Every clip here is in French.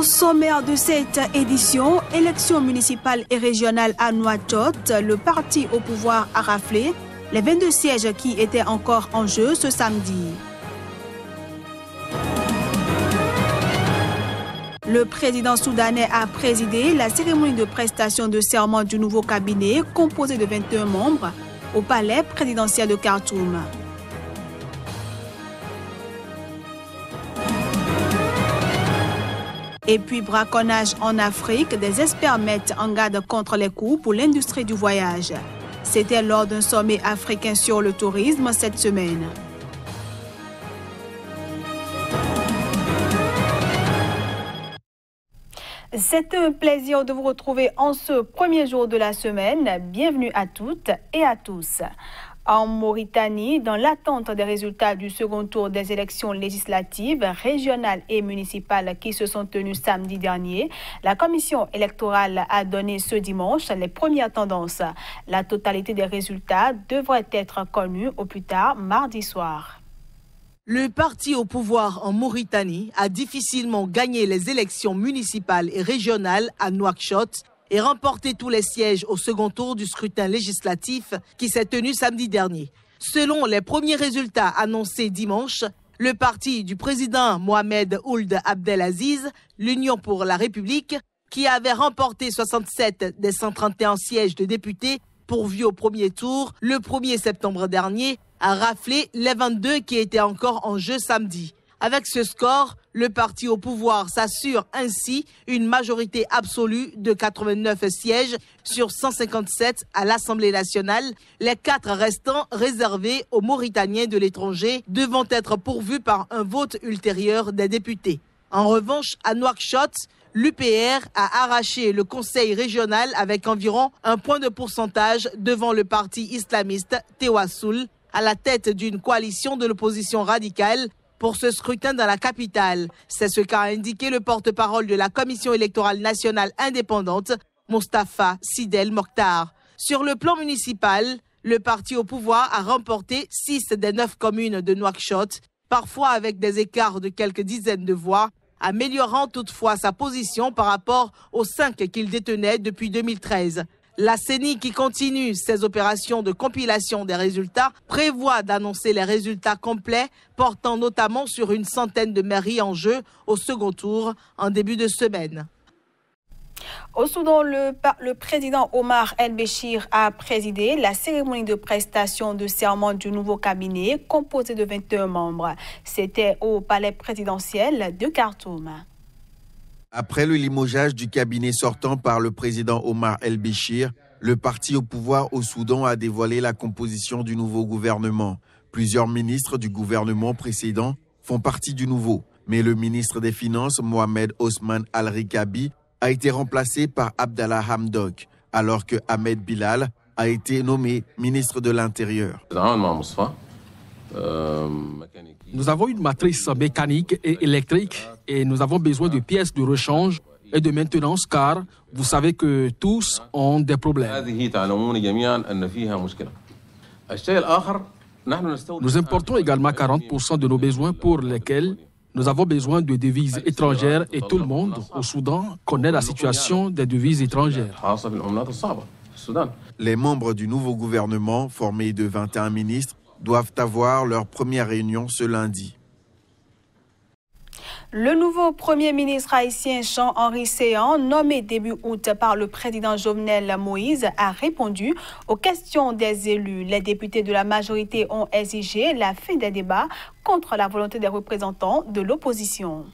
sommaire de cette édition, élections municipales et régionales à Nouakchott, le parti au pouvoir a raflé les 22 sièges qui étaient encore en jeu ce samedi. Le président soudanais a présidé la cérémonie de prestation de serment du nouveau cabinet composé de 21 membres au palais présidentiel de Khartoum. Et puis braconnage en Afrique, des experts mettent en garde contre les coûts pour l'industrie du voyage. C'était lors d'un sommet africain sur le tourisme cette semaine. C'est un plaisir de vous retrouver en ce premier jour de la semaine. Bienvenue à toutes et à tous. En Mauritanie, dans l'attente des résultats du second tour des élections législatives, régionales et municipales qui se sont tenues samedi dernier, la commission électorale a donné ce dimanche les premières tendances. La totalité des résultats devrait être connue au plus tard mardi soir. Le parti au pouvoir en Mauritanie a difficilement gagné les élections municipales et régionales à Nouakchott et remporté tous les sièges au second tour du scrutin législatif qui s'est tenu samedi dernier. Selon les premiers résultats annoncés dimanche, le parti du président Mohamed Ould Abdelaziz, l'Union pour la République, qui avait remporté 67 des 131 sièges de députés pourvus au premier tour le 1er septembre dernier, a raflé les 22 qui étaient encore en jeu samedi. Avec ce score, le parti au pouvoir s'assure ainsi une majorité absolue de 89 sièges sur 157 à l'Assemblée nationale, les 4 restants réservés aux Mauritaniens de l'étranger devant être pourvus par un vote ultérieur des députés. En revanche, à Nouakchott, l'UPR a arraché le conseil régional avec environ 1 point de pourcentage devant le parti islamiste Tewassoul, à la tête d'une coalition de l'opposition radicale pour ce scrutin dans la capitale. C'est ce qu'a indiqué le porte-parole de la Commission électorale nationale indépendante, Mostafa Sidel Mokhtar. Sur le plan municipal, le parti au pouvoir a remporté 6 des 9 communes de Nouakchott, parfois avec des écarts de quelques dizaines de voix, améliorant toutefois sa position par rapport aux 5 qu'il détenait depuis 2013. La CENI, qui continue ses opérations de compilation des résultats, prévoit d'annoncer les résultats complets, portant notamment sur une centaine de mairies en jeu au second tour en début de semaine. Au Soudan, le président Omar El-Béchir a présidé la cérémonie de prestation de serment du nouveau cabinet composé de 21 membres. C'était au palais présidentiel de Khartoum. Après le limogeage du cabinet sortant par le président Omar El-Béchir, le parti au pouvoir au Soudan a dévoilé la composition du nouveau gouvernement. Plusieurs ministres du gouvernement précédent font partie du nouveau, mais le ministre des Finances, Mohamed Osman Al-Rikabi, a été remplacé par Abdallah Hamdok, alors que Ahmed Bilal a été nommé ministre de l'Intérieur. Nous avons une matrice mécanique et électrique et nous avons besoin de pièces de rechange et de maintenance car vous savez que tous ont des problèmes. Nous importons également 40% de nos besoins pour lesquels nous avons besoin de devises étrangères et tout le monde au Soudan connaît la situation des devises étrangères. Les membres du nouveau gouvernement, formé de 21 ministres, doivent avoir leur première réunion ce lundi. Le nouveau Premier ministre haïtien Jean-Henri Séan, nommé début août par le président Jovenel Moïse, a répondu aux questions des élus. Les députés de la majorité ont exigé la fin des débats contre la volonté des représentants de l'opposition.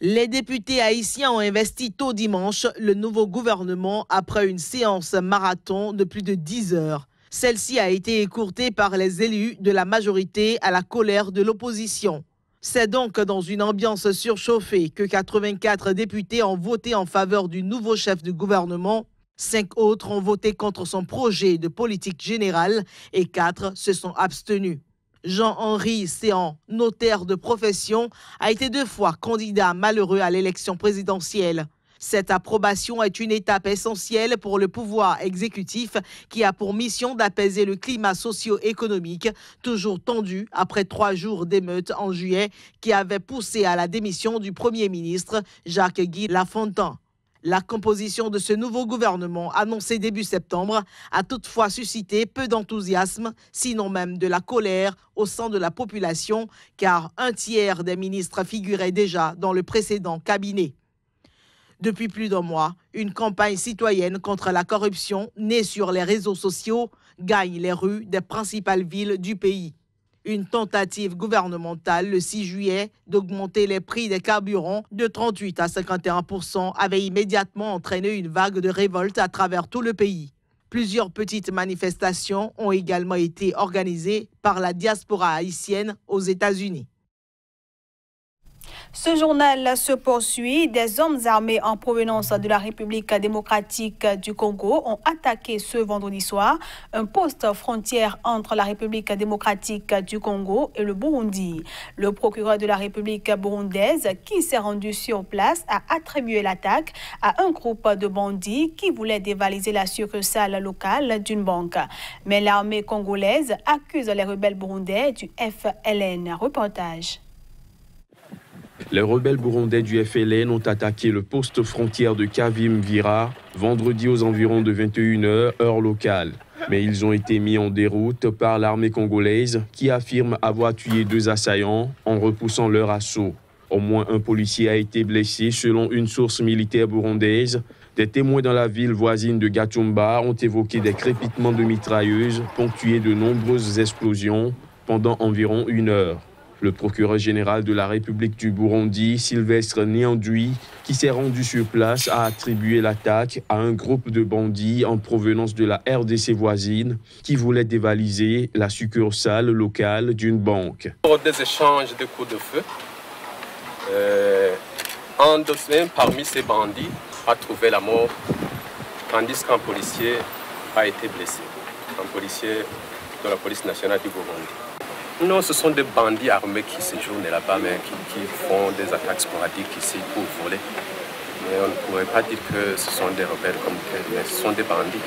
Les députés haïtiens ont investi tôt dimanche le nouveau gouvernement après une séance marathon de plus de 10 heures. Celle-ci a été écourtée par les élus de la majorité à la colère de l'opposition. C'est donc dans une ambiance surchauffée que 84 députés ont voté en faveur du nouveau chef du gouvernement. 5 autres ont voté contre son projet de politique générale et 4 se sont abstenus. Jean-Henri Séan, notaire de profession, a été 2 fois candidat malheureux à l'élection présidentielle. Cette approbation est une étape essentielle pour le pouvoir exécutif qui a pour mission d'apaiser le climat socio-économique, toujours tendu après 3 jours d'émeutes en juillet qui avaient poussé à la démission du Premier ministre Jacques-Guy Lafontaine. La composition de ce nouveau gouvernement, annoncé début septembre, a toutefois suscité peu d'enthousiasme, sinon même de la colère au sein de la population, car 1/3 des ministres figuraient déjà dans le précédent cabinet. Depuis plus d'1 mois, une campagne citoyenne contre la corruption, née sur les réseaux sociaux, gagne les rues des principales villes du pays. Une tentative gouvernementale le 6 juillet d'augmenter les prix des carburants de 38 à 51% avait immédiatement entraîné une vague de révolte à travers tout le pays. Plusieurs petites manifestations ont également été organisées par la diaspora haïtienne aux États-Unis. Ce journal se poursuit. Des hommes armés en provenance de la République démocratique du Congo ont attaqué ce vendredi soir un poste frontière entre la République démocratique du Congo et le Burundi. Le procureur de la République burundaise, qui s'est rendu sur place, a attribué l'attaque à un groupe de bandits qui voulait dévaliser la succursale locale d'une banque. Mais l'armée congolaise accuse les rebelles burundais du FLN. Reportage. Les rebelles burundais du FLN ont attaqué le poste frontière de Kavimvira vendredi aux environs de 21h, heure locale. Mais ils ont été mis en déroute par l'armée congolaise qui affirme avoir tué 2 assaillants en repoussant leur assaut. Au moins un policier a été blessé selon une source militaire burundaise. Des témoins dans la ville voisine de Gatumba ont évoqué des crépitements de mitrailleuses ponctués de nombreuses explosions pendant environ 1 heure. Le procureur général de la République du Burundi, Sylvestre Niandui, qui s'est rendu sur place, a attribué l'attaque à un groupe de bandits en provenance de la RDC voisine qui voulait dévaliser la succursale locale d'une banque. Pour des échanges de coups de feu, un de parmi ces bandits a trouvé la mort, tandis qu'un policier a été blessé, un policier de la police nationale du Burundi. Non, ce sont des bandits armés qui séjournent là-bas, mais qui font des attaques sporadiques ici pour voler. Mais on ne pourrait pas dire que ce sont des rebelles comme tels, mais ce sont des bandits.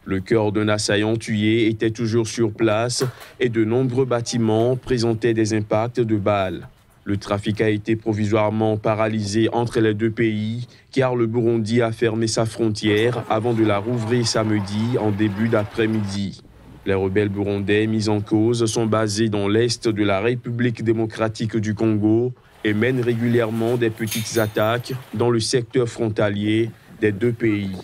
Le cœur d'un assaillant tué était toujours sur place et de nombreux bâtiments présentaient des impacts de balles. Le trafic a été provisoirement paralysé entre les 2 pays car le Burundi a fermé sa frontière avant de la rouvrir samedi en début d'après-midi. Les rebelles burundais mis en cause sont basés dans l'est de la République démocratique du Congo et mènent régulièrement des petites attaques dans le secteur frontalier des 2 pays.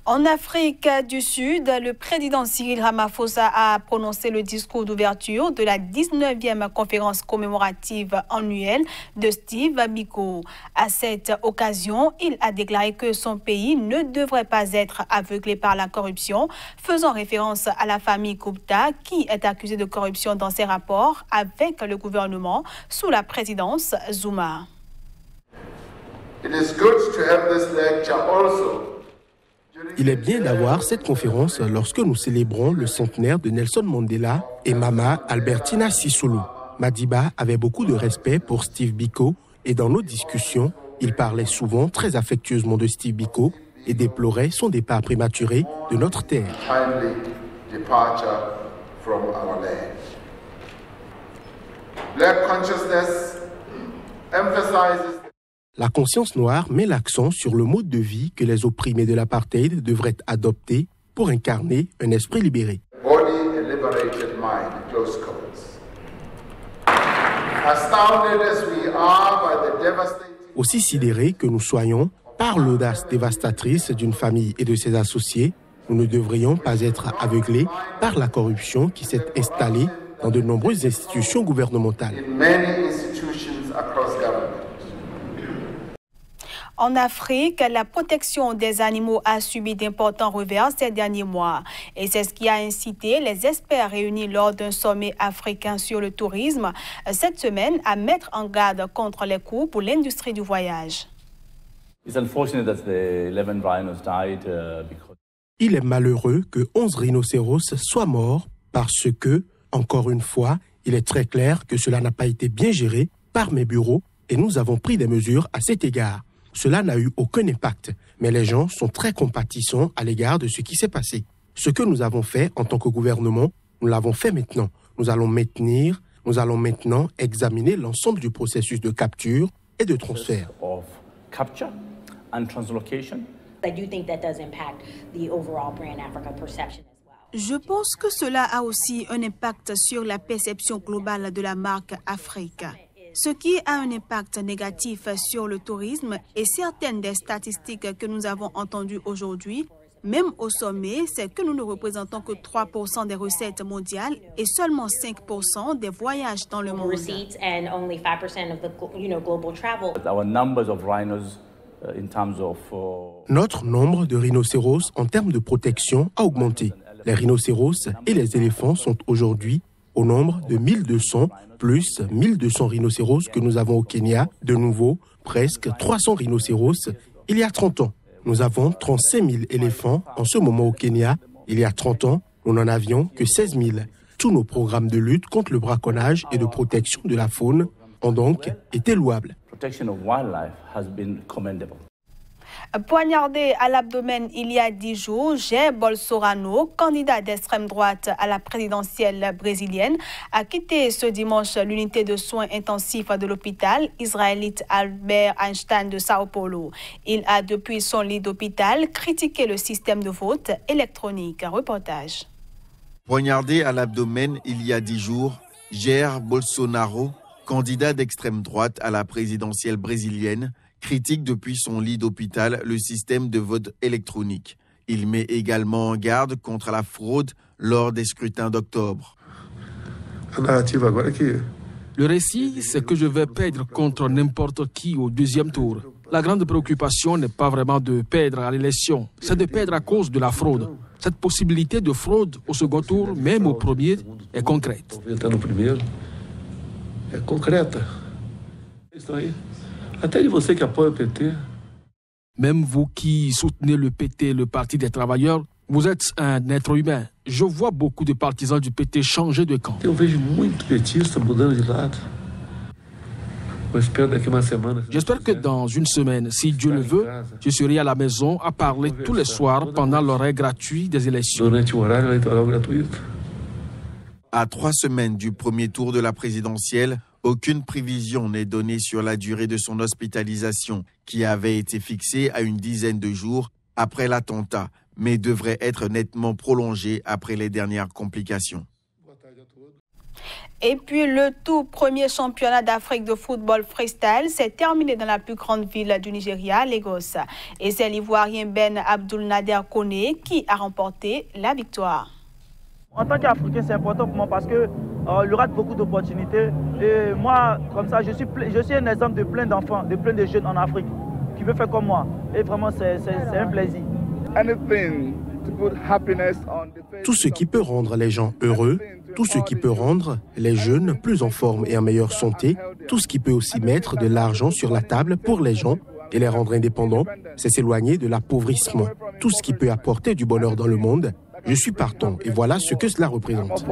En Afrique du Sud, le président Cyril Ramaphosa a prononcé le discours d'ouverture de la 19e conférence commémorative annuelle de Steve Biko. À cette occasion, il a déclaré que son pays ne devrait pas être aveuglé par la corruption, faisant référence à la famille Gupta qui est accusée de corruption dans ses rapports avec le gouvernement sous la présidence Zuma. Il est bien d'avoir cette conférence lorsque nous célébrons le centenaire de Nelson Mandela et Mama Albertina Sisulu. Madiba avait beaucoup de respect pour Steve Biko et dans nos discussions, il parlait souvent très affectueusement de Steve Biko et déplorait son départ prématuré de notre terre. La conscience noire met l'accent sur le mode de vie que les opprimés de l'apartheid devraient adopter pour incarner un esprit libéré. Aussi sidérés que nous soyons par l'audace dévastatrice d'une famille et de ses associés, nous ne devrions pas être aveuglés par la corruption qui s'est installée dans de nombreuses institutions gouvernementales. En Afrique, la protection des animaux a subi d'importants revers ces derniers mois. Et c'est ce qui a incité les experts réunis lors d'un sommet africain sur le tourisme cette semaine à mettre en garde contre les coûts pour l'industrie du voyage. Il est malheureux que 11 rhinocéros soient morts parce que, encore une fois, il est très clair que cela n'a pas été bien géré par mes bureaux et nous avons pris des mesures à cet égard. cela n'a eu aucun impact. Mais les gens sont très compatissants à l'égard de ce qui s'est passé. Ce que nous avons fait en tant que gouvernement, nous l'avons fait maintenant. Nous allons maintenant examiner l'ensemble du processus de capture et de transfert. Je pense que cela a aussi un impact sur la perception globale de la marque Afrique. Ce qui a un impact négatif sur le tourisme et certaines des statistiques que nous avons entendues aujourd'hui, même au sommet, c'est que nous ne représentons que 3% des recettes mondiales et seulement 5% des voyages dans le monde. Notre nombre de rhinocéros en termes de protection a augmenté. Les rhinocéros et les éléphants sont aujourd'hui au nombre de 1200, plus 1200 rhinocéros que nous avons au Kenya. De nouveau, presque 300 rhinocéros il y a 30 ans. Nous avons 35 000 éléphants en ce moment au Kenya. Il y a 30 ans, nous n'en avions que 16 000. Tous nos programmes de lutte contre le braconnage et de protection de la faune ont donc été louables. Poignardé à l'abdomen il y a 10 jours, Jair Bolsonaro, candidat d'extrême droite à la présidentielle brésilienne, a quitté ce dimanche l'unité de soins intensifs de l'hôpital israélite Albert Einstein de Sao Paulo. Il a depuis son lit d'hôpital critiqué le système de vote électronique. Reportage. Poignardé à l'abdomen il y a 10 jours, Jair Bolsonaro, candidat d'extrême droite à la présidentielle brésilienne, critique depuis son lit d'hôpital le système de vote électronique. Il met également en garde contre la fraude lors des scrutins d'octobre. Le récit, c'est que je vais perdre contre n'importe qui au deuxième tour. La grande préoccupation n'est pas vraiment de perdre à l'élection, c'est de perdre à cause de la fraude. Cette possibilité de fraude au second tour, même au premier, est concrète. Même vous qui soutenez le PT, le Parti des travailleurs, vous êtes un être humain. Je vois beaucoup de partisans du PT changer de camp. J'espère que dans une semaine, si Dieu le veut, je serai à la maison à parler tous les soirs pendant l'horaire gratuit des élections. À 3 semaines du premier tour de la présidentielle, aucune prévision n'est donnée sur la durée de son hospitalisation, qui avait été fixée à une dizaine de jours après l'attentat, mais devrait être nettement prolongée après les dernières complications. Et puis le tout premier championnat d'Afrique de football freestyle s'est terminé dans la plus grande ville du Nigeria, Lagos. Et c'est l'Ivoirien Ben Abdul Nader Koné qui a remporté la victoire. En tant qu'Africain, c'est important pour moi parce que il y aura beaucoup d'opportunités. Et moi, comme ça, je suis un exemple de plein d'enfants, de plein de jeunes en Afrique qui veulent faire comme moi. Et vraiment, c'est un plaisir. Tout ce qui peut rendre les gens heureux, tout ce qui peut rendre les jeunes plus en forme et en meilleure santé, tout ce qui peut aussi mettre de l'argent sur la table pour les gens et les rendre indépendants, c'est s'éloigner de l'appauvrissement. Tout ce qui peut apporter du bonheur dans le monde, je suis partant et voilà ce que cela représente.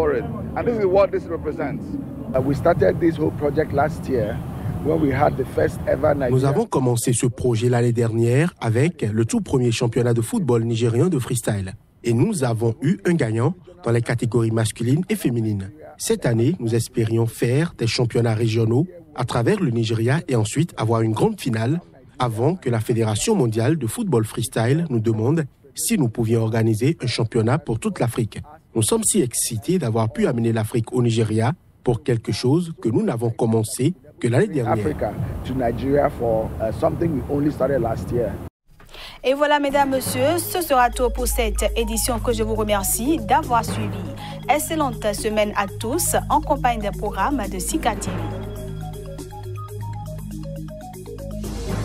Nous avons commencé ce projet l'année dernière avec le tout premier championnat de football nigérien de freestyle. Et nous avons eu un gagnant dans les catégories masculines et féminines. Cette année, nous espérions faire des championnats régionaux à travers le Nigeria et ensuite avoir une grande finale avant que la Fédération mondiale de football freestyle nous demande si nous pouvions organiser un championnat pour toute l'Afrique. Nous sommes si excités d'avoir pu amener l'Afrique au Nigeria pour quelque chose que nous n'avons commencé que l'année dernière. Et voilà, mesdames, messieurs, ce sera tout pour cette édition que je vous remercie d'avoir suivi. Excellente semaine à tous en compagnie des programmes de Sika TV.